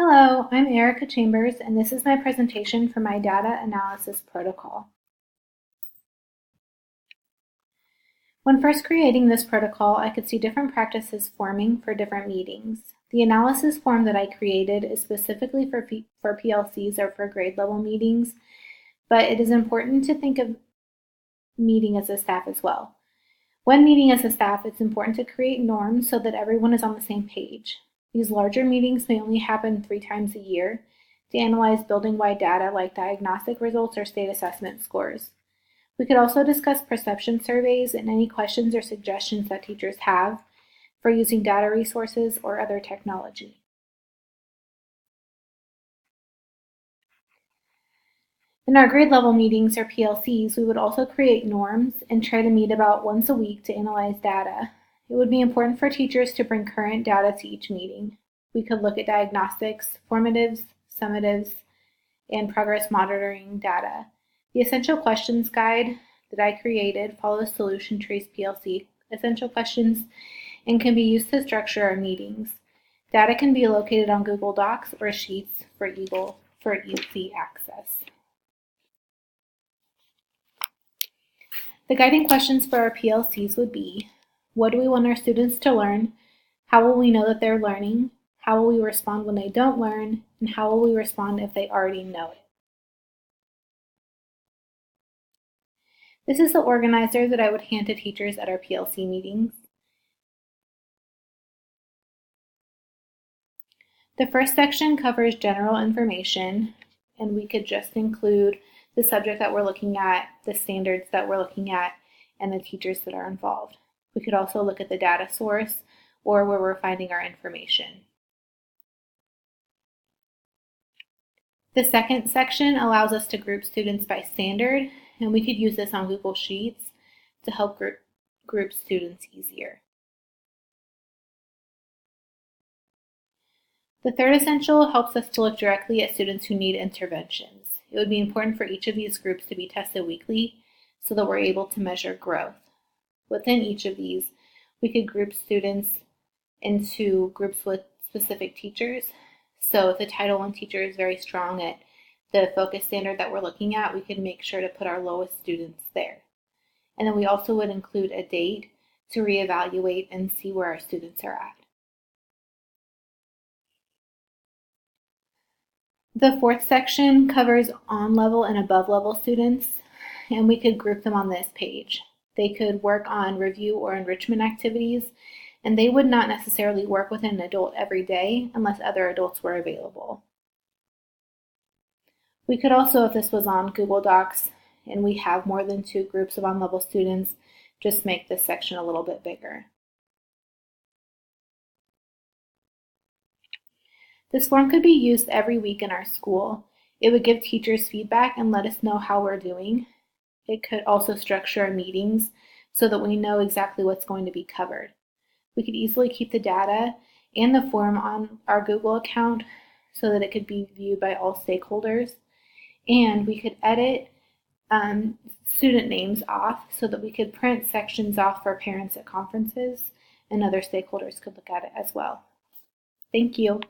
Hello, I'm Erica Chambers, and this is my presentation for my data analysis protocol. When first creating this protocol, I could see different practices forming for different meetings. The analysis form that I created is specifically for PLCs or for grade level meetings, but it is important to think of meeting as a staff as well. When meeting as a staff, it's important to create norms so that everyone is on the same page. These larger meetings may only happen 3 times a year to analyze building-wide data like diagnostic results or state assessment scores. We could also discuss perception surveys and any questions or suggestions that teachers have for using data resources or other technology. In our grade level meetings or PLCs, we would also create norms and try to meet about once a week to analyze data. It would be important for teachers to bring current data to each meeting. We could look at diagnostics, formatives, summatives, and progress monitoring data. The Essential Questions Guide that I created follows Solution Tree's PLC essential questions and can be used to structure our meetings. Data can be located on Google Docs or Sheets for easy access. The guiding questions for our PLCs would be, what do we want our students to learn? How will we know that they're learning? How will we respond when they don't learn? And how will we respond if they already know it? This is the organizer that I would hand to teachers at our PLC meetings. The first section covers general information, and we could just include the subject that we're looking at, the standards that we're looking at, and the teachers that are involved. We could also look at the data source or where we're finding our information. The second section allows us to group students by standard, and we could use this on Google Sheets to help group students easier. The third essential helps us to look directly at students who need interventions. It would be important for each of these groups to be tested weekly so that we're able to measure growth. Within each of these, we could group students into groups with specific teachers. So if the Title I teacher is very strong at the focus standard that we're looking at, we can make sure to put our lowest students there. And then we also would include a date to reevaluate and see where our students are at. The fourth section covers on-level and above-level students, and we could group them on this page. They could work on review or enrichment activities, and they would not necessarily work with an adult every day unless other adults were available. We could also, if this was on Google Docs and we have more than 2 groups of on-level students, just make this section a little bit bigger. This form could be used every week in our school. It would give teachers feedback and let us know how we're doing. It could also structure our meetings so that we know exactly what's going to be covered. We could easily keep the data and the form on our Google account so that it could be viewed by all stakeholders. And we could edit student names off so that we could print sections off for parents at conferences, and other stakeholders could look at it as well. Thank you.